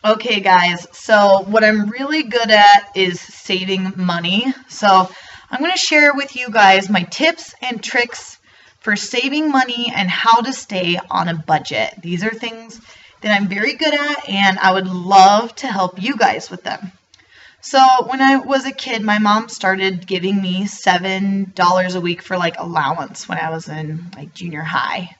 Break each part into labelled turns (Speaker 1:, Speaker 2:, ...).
Speaker 1: Okay, guys, so what I'm really good at is saving money. So I'm going to share with you guys my tips and tricks for saving money and how to stay on a budget. These are things that I'm very good at, and I would love to help you guys with them. So when I was a kid, my mom started giving me $7 a week for like allowance when I was in like junior high.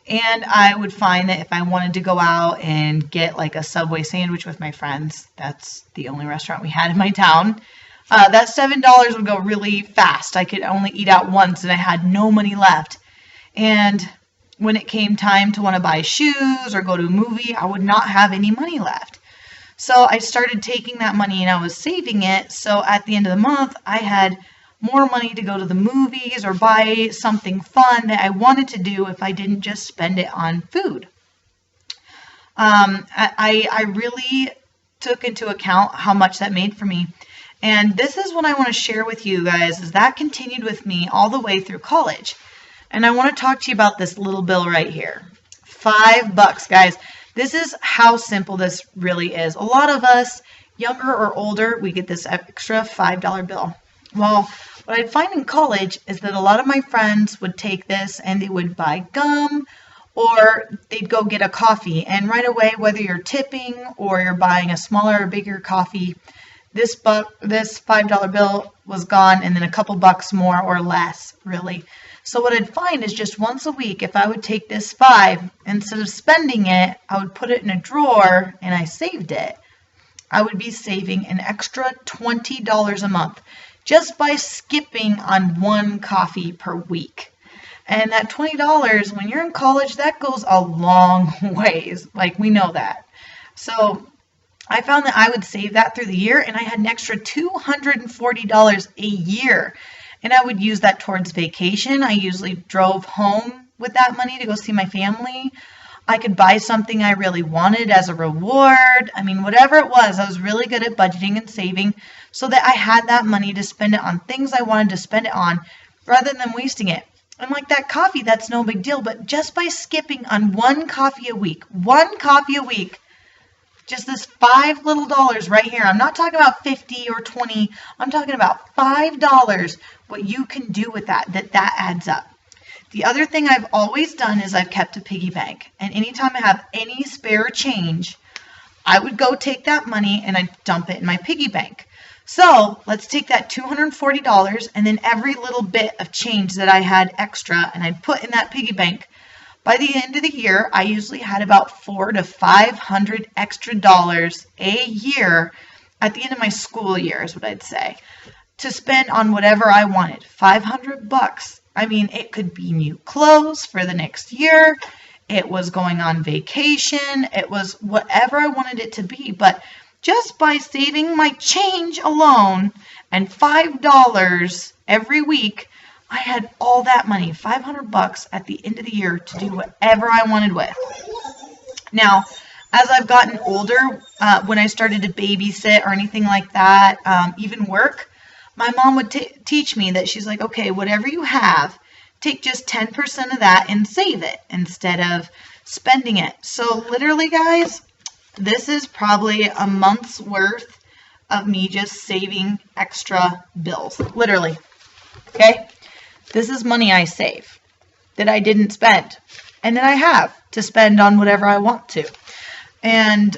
Speaker 1: And I would find that if I wanted to go out and get like a Subway sandwich with my friends, that's the only restaurant we had in my town, that $7 would go really fast. I could only eat out once and I had no money left. And when it came time to want to buy shoes or go to a movie, I would not have any money left. So I started taking that money and I was saving it. So at the end of the month, I had more money to go to the movies or buy something fun that I wanted to do if I didn't just spend it on food. I really took into account how much that made for me. And this is what I want to share with you guys, is that continued with me all the way through college. And I want to talk to you about this little bill right here. $5, guys. This is how simple this really is. A lot of us, younger or older, we get this extra $5 bill. Well, what I'd find in college is that a lot of my friends would take this and they would buy gum or they'd go get a coffee. And right away, whether you're tipping or you're buying a smaller or bigger coffee, this $5 bill was gone, and then a couple bucks more or less, really. So what I'd find is just once a week, if I would take this 5, instead of spending it, I would put it in a drawer and I saved it. I would be saving an extra $20 a month just by skipping on one coffee per week. And that $20, when you're in college, that goes a long ways. Like, we know that. So I found that I would save that through the year, and I had an extra $240 a year. And I would use that towards vacation. I usually drove home with that money to go see my family. I could buy something I really wanted as a reward. I mean, whatever it was, I was really good at budgeting and saving so that I had that money to spend it on things I wanted to spend it on rather than wasting it. And like that coffee, that's no big deal. But just by skipping on one coffee a week, just this $5 little right here. I'm not talking about 50 or 20. I'm talking about $5, what you can do with that adds up. The other thing I've always done is I've kept a piggy bank. And anytime I have any spare change, I would go take that money and I'd dump it in my piggy bank. So let's take that $240 and then every little bit of change that I had extra and I'd put in that piggy bank. By the end of the year, I usually had about $400 to $500 extra dollars a year at the end of my school year is what I'd say, to spend on whatever I wanted. $500. I mean, it could be new clothes for the next year. It was going on vacation. It was whatever I wanted it to be. But just by saving my change alone and $5 every week, I had all that money, $500 at the end of the year to do whatever I wanted with. Now, as I've gotten older, when I started to babysit or anything like that, even work, my mom would teach me that she's like, okay, whatever you have, take just 10% of that and save it instead of spending it. So literally, guys, this is probably a month's worth of me just saving extra bills. Literally. Okay? This is money I save that I didn't spend and that I have to spend on whatever I want to. And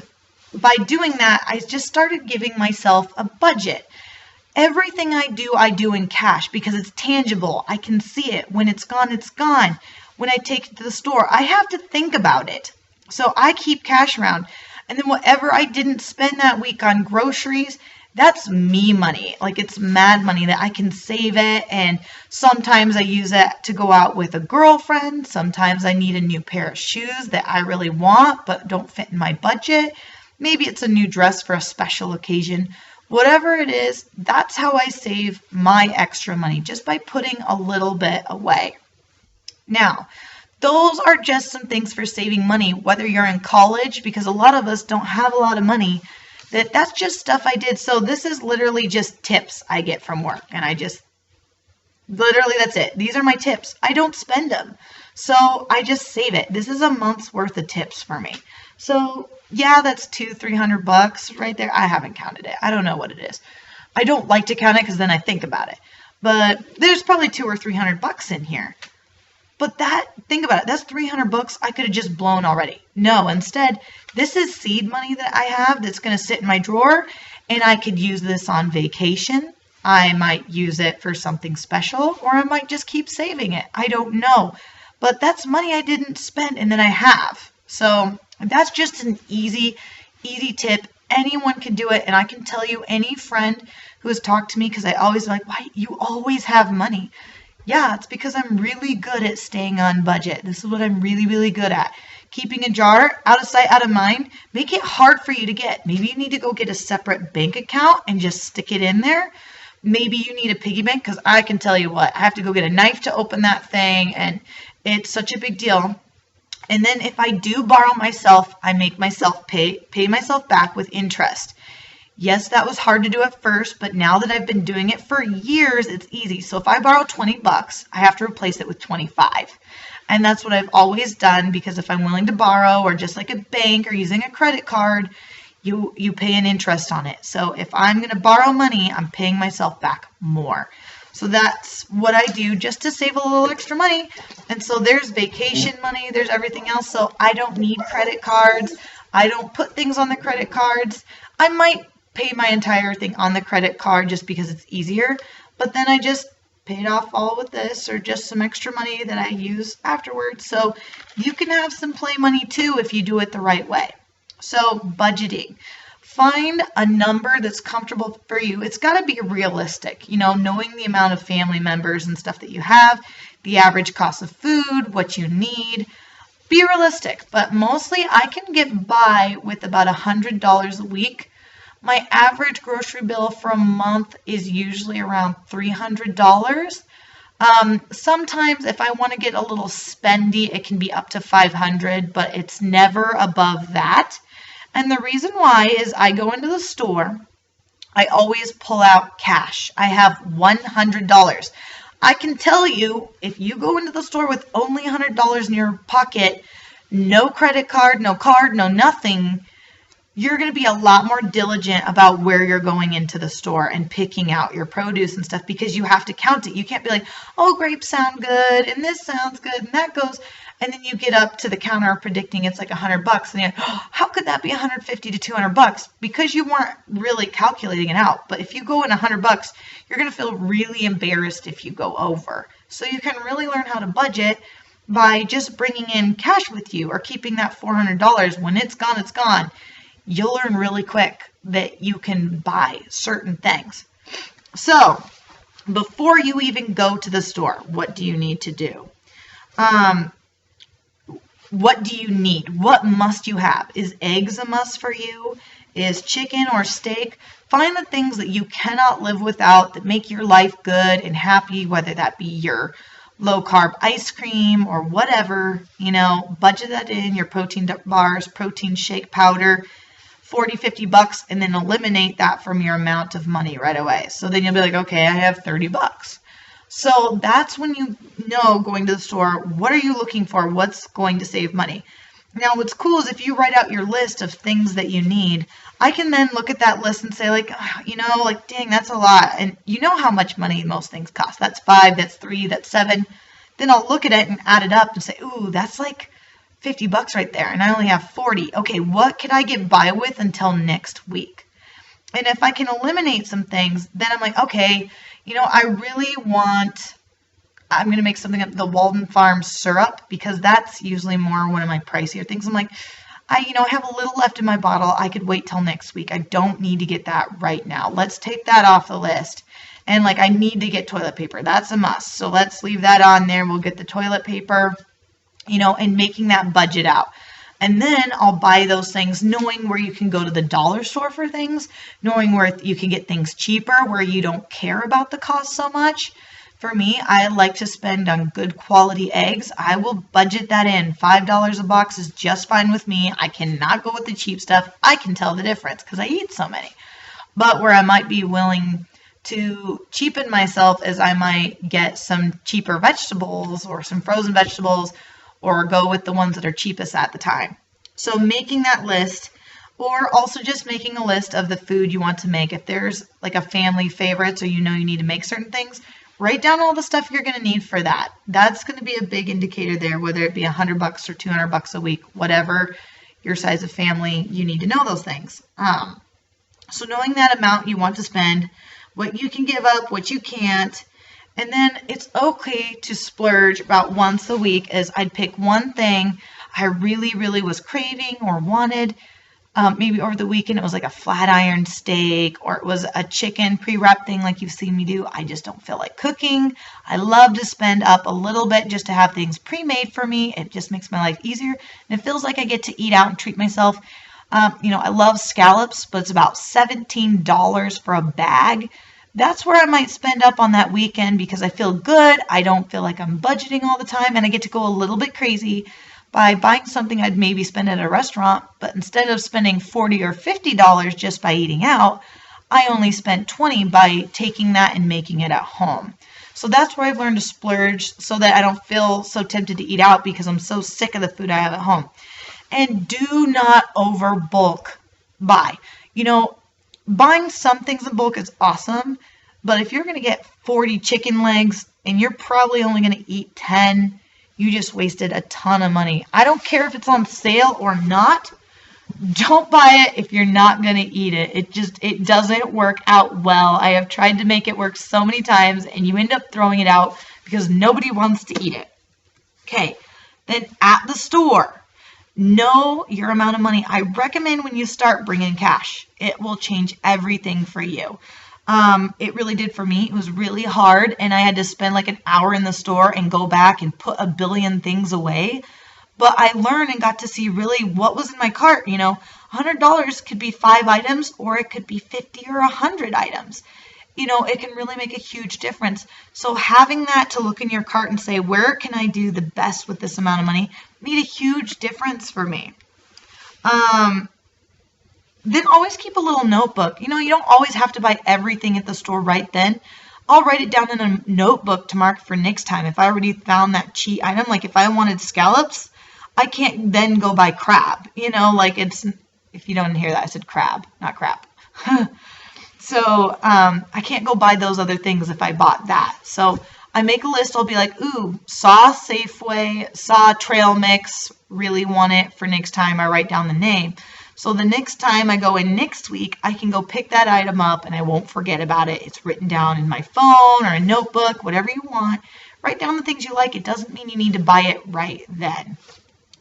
Speaker 1: by doing that, I just started giving myself a budget. Everything I do in cash because it's tangible. I can see it. When it's gone, it's gone. When I take it to the store, I have to think about it. So I keep cash around. And then whatever I didn't spend that week on groceries, that's me money. Like, it's mad money that I can save it. And sometimes I use it to go out with a girlfriend. Sometimes I need a new pair of shoes that I really want but don't fit in my budget. Maybe it's a new dress for a special occasion. Whatever it is, that's how I save my extra money, just by putting a little bit away. Now, those are just some things for saving money, whether you're in college, because a lot of us don't have a lot of money. That's just stuff I did. So this is literally just tips I get from work. And literally, that's it. These are my tips. I don't spend them. So I just save it. This is a month's worth of tips for me. So Yeah, that's $200-300 right there. I haven't counted it. I don't know what it is. I don't like to count it because then I think about it. But there's probably $200 or $300 in here. But think about it, that's $300 I could have just blown already. No, instead, this is seed money that I have that's going to sit in my drawer, and I could use this on vacation. I might use it for something special, or I might just keep saving it. I don't know. But that's money I didn't spend and then I have. So that's just an easy tip. Anyone can do it, and I can tell you, any friend who has talked to me, because I always like, why you always have money? Yeah, it's because I'm really good at staying on budget. This is what I'm really good at. Keeping a jar out of sight, out of mind. Make it hard for you to get. Maybe you need to go get a separate bank account and just stick it in there. Maybe you need a piggy bank, because I can tell you what, I have to go get a knife to open that thing, and it's such a big deal. And then if I do borrow myself, I make myself pay myself back with interest. Yes, that was hard to do at first, but now that I've been doing it for years, it's easy. So if I borrow $20, I have to replace it with 25. And that's what I've always done, because if I'm willing to borrow, or just like a bank or using a credit card, you pay an interest on it. So if I'm going to borrow money, I'm paying myself back more. So that's what I do just to save a little extra money. And so there's vacation money, there's everything else. So I don't need credit cards. I don't put things on the credit cards. I might pay my entire thing on the credit card just because it's easier, but then I just paid off all with this, or just some extra money that I use afterwards. So you can have some play money too if you do it the right way. So budgeting. Find a number that's comfortable for you. It's got to be realistic, knowing the amount of family members and stuff that you have, the average cost of food, what you need. Be realistic, but mostly I can get by with about $100 a week. My average grocery bill for a month is usually around $300. Sometimes if I want to get a little spendy, it can be up to $500, but it's never above that. And the reason why is I go into the store, I always pull out cash. I have $100. I can tell you, if you go into the store with only $100 in your pocket, no credit card, no nothing, you're going to be a lot more diligent about where you're going into the store and picking out your produce and stuff, because you have to count it. You can't be like, oh, grapes sound good, and this sounds good, and that goes, and then you get up to the counter predicting it's like $100, and you're like, oh, how could that be $150 to $200? Because you weren't really calculating it out. But if you go in $100, you're going to feel really embarrassed if you go over. So you can really learn how to budget by just bringing in cash with you, or keeping that $400. When it's gone, it's gone. You'll learn really quick that you can buy certain things. So before you even go to the store, what do you need to do? What do you need? What must you have? Is eggs a must for you? Is chicken or steak? Find the things that you cannot live without, that make your life good and happy, whether that be your low carb ice cream or whatever, budget that in, your protein bars, protein shake powder, $40-50, and then eliminate that from your amount of money right away. So then you'll be like, okay, I have $30. So that's when you know, going to the store, what are you looking for? What's going to save money? Now, what's cool is if you write out your list of things that you need, I can then look at that list and say, dang, that's a lot. And you know how much money most things cost. That's $5, that's $3, that's $7. Then I'll look at it and add it up and say, ooh, that's like $50 right there, and I only have 40. Okay, what could I get by with until next week? And if I can eliminate some things, then I'm like, okay, I'm going to make something up, the Walden Farms syrup, because that's usually more one of my pricier things. I'm like, I have a little left in my bottle. I could wait till next week. I don't need to get that right now. Let's take that off the list. And I need to get toilet paper. That's a must. So let's leave that on there. We'll get the toilet paper. And making that budget out. And then I'll buy those things knowing where you can go to the dollar store for things, knowing where you can get things cheaper, where you don't care about the cost so much. For me, I like to spend on good quality eggs. I will budget that in. $5 a box is just fine with me. I cannot go with the cheap stuff. I can tell the difference because I eat so many. But where I might be willing to cheapen myself is I might get some cheaper vegetables or some frozen vegetables, or go with the ones that are cheapest at the time. So making that list, Or also just making a list of the food you want to make. If there's like a family favorites or you know you need to make certain things, write down all the stuff you're going to need for that. That's going to be a big indicator there, whether it be $100 or $200 a week, whatever your size of family, you need to know those things. So knowing that amount you want to spend, what you can give up, what you can't, and then it's okay to splurge about once a week, as I'd pick one thing I really, really was craving or wanted. Maybe over the weekend it was like a flat iron steak, or it was a chicken pre-wrapped thing like you've seen me do. I just don't feel like cooking. I love to spend up a little bit just to have things pre-made for me. It just makes my life easier, and it feels like I get to eat out and treat myself. I love scallops, but it's about $17 for a bag. That's where I might spend up on that weekend because I feel good. I don't feel like I'm budgeting all the time, and I get to go a little bit crazy by buying something I'd maybe spend at a restaurant, but instead of spending $40 or $50 just by eating out, I only spent $20 by taking that and making it at home. So that's where I've learned to splurge so that I don't feel so tempted to eat out because I'm so sick of the food I have at home. And do not over bulk buy. Buying some things in bulk is awesome, but if you're going to get 40 chicken legs and you're probably only going to eat 10, you just wasted a ton of money. I don't care if it's on sale or not. Don't buy it if you're not going to eat it. It doesn't work out well. I have tried to make it work so many times, and you end up throwing it out because nobody wants to eat it. Okay, then at the store, know your amount of money. I recommend when you start bringing cash. It will change everything for you. It really did for me. It was really hard, and I had to spend like an hour in the store and go back and put a billion things away. But I learned and got to see really what was in my cart. $100 could be 5 items, or it could be 50 or 100 items. It can really make a huge difference. So having that to look in your cart and say, where can I do the best with this amount of money, made a huge difference for me. Then always keep a little notebook. You don't always have to buy everything at the store right then. I'll write it down in a notebook to mark for next time. If I already found that cheat item, like if I wanted scallops, I can't then go buy crab. If you don't hear that, I said crab, not crap. So I can't go buy those other things if I bought that. So I make a list. I'll be like, ooh, saw Safeway, saw trail mix, really want it for next time. I write down the name. So the next time I go in next week, I can go pick that item up and I won't forget about it. It's written down in my phone or a notebook, whatever you want. Write down the things you like. It doesn't mean you need to buy it right then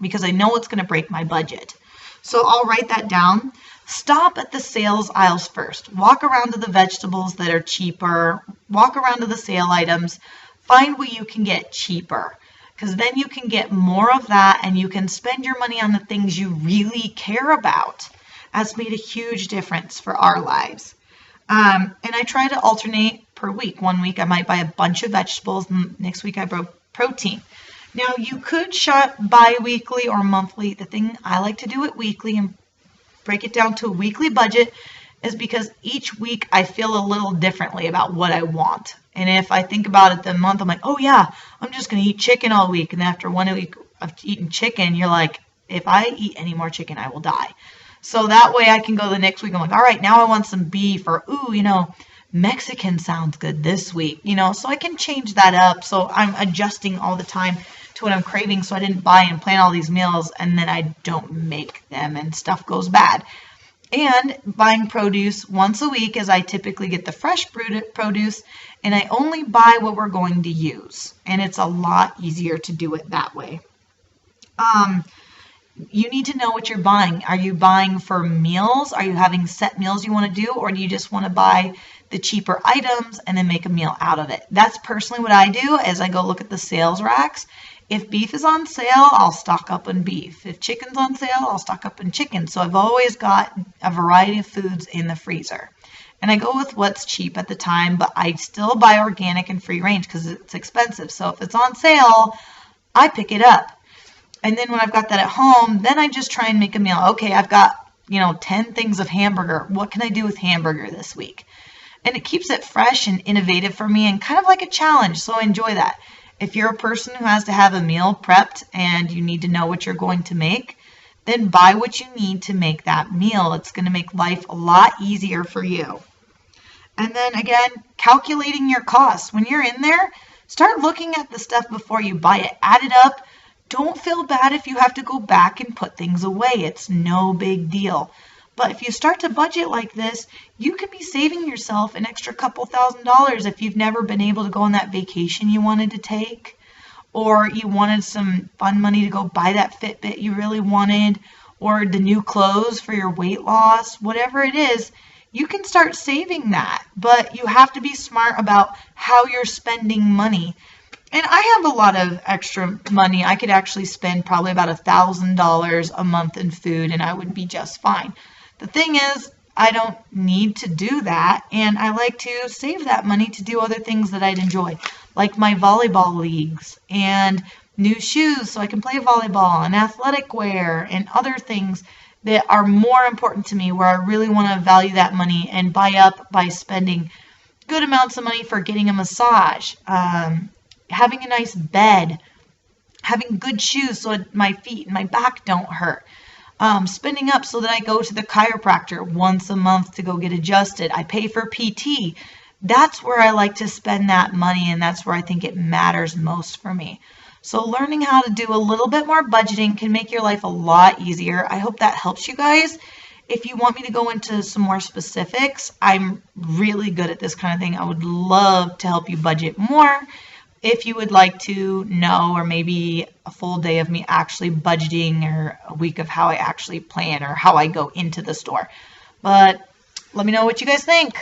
Speaker 1: because I know it's going to break my budget. So I'll write that down. Stop at the sales aisles first. Walk around to the vegetables that are cheaper. Walk around to the sale items. Find what you can get cheaper, because then you can get more of that and you can spend your money on the things you really care about. That's made a huge difference for our lives. And I try to alternate per week. One week I might buy a bunch of vegetables, and next week I buy protein. Now you could shop bi-weekly or monthly. The thing I like to do it weekly and break it down to a weekly budget is because each week I feel a little differently about what I want. And if I think about it the month, I'm like, oh yeah, I'm just going to eat chicken all week. And after 1 week of eating chicken, you're like, if I eat any more chicken, I will die. So that way I can go the next week. I'm like, all right, now I want some beef, or, ooh, Mexican sounds good this week, so I can change that up. So I'm adjusting all the time to what I'm craving. So I didn't buy and plan all these meals and then I don't make them and stuff goes bad. And buying produce once a week, as I typically get the fresh produce, and I only buy what we're going to use. And it's a lot easier to do it that way. You need to know what you're buying. Are you buying for meals? Are you having set meals you want to do? Or do you just want to buy the cheaper items and then make a meal out of it? That's personally what I do as I go look at the sales racks. If beef is on sale, I'll stock up on beef. If chicken's on sale, I'll stock up on chicken. So I've always got a variety of foods in the freezer. And I go with what's cheap at the time, but I still buy organic and free range because it's expensive. So if it's on sale, I pick it up. And then when I've got that at home, then I just try and make a meal. Okay, I've got, 10 things of hamburger. What can I do with hamburger this week? And it keeps it fresh and innovative for me and kind of like a challenge. So I enjoy that. If you're a person who has to have a meal prepped and you need to know what you're going to make, then buy what you need to make that meal. It's going to make life a lot easier for you. And then again, calculating your costs. When you're in there, start looking at the stuff before you buy it. Add it up. Don't feel bad if you have to go back and put things away. It's no big deal. But if you start to budget like this, you could be saving yourself an extra couple $1,000s if you've never been able to go on that vacation you wanted to take, or you wanted some fun money to go buy that Fitbit you really wanted, or the new clothes for your weight loss, whatever it is. You can start saving that, but you have to be smart about how you're spending money. And I have a lot of extra money. I could actually spend probably about $1,000 a month in food and I would be just fine. The thing is, I don't need to do that, and I like to save that money to do other things that I'd enjoy, like my volleyball leagues and new shoes so I can play volleyball and athletic wear and other things that are more important to me, where I really want to value that money and buy up by spending good amounts of money for getting a massage, having a nice bed, having good shoes so my feet and my back don't hurt, spending up so that I go to the chiropractor once a month to go get adjusted. I pay for PT. That's where I like to spend that money, and that's where I think it matters most for me. So learning how to do a little bit more budgeting can make your life a lot easier. I hope that helps you guys. If you want me to go into some more specifics, I'm really good at this kind of thing. I would love to help you budget more. If you would like to know, or maybe a full day of me actually budgeting, or a week of how I actually plan, or how I go into the store. But let me know what you guys think.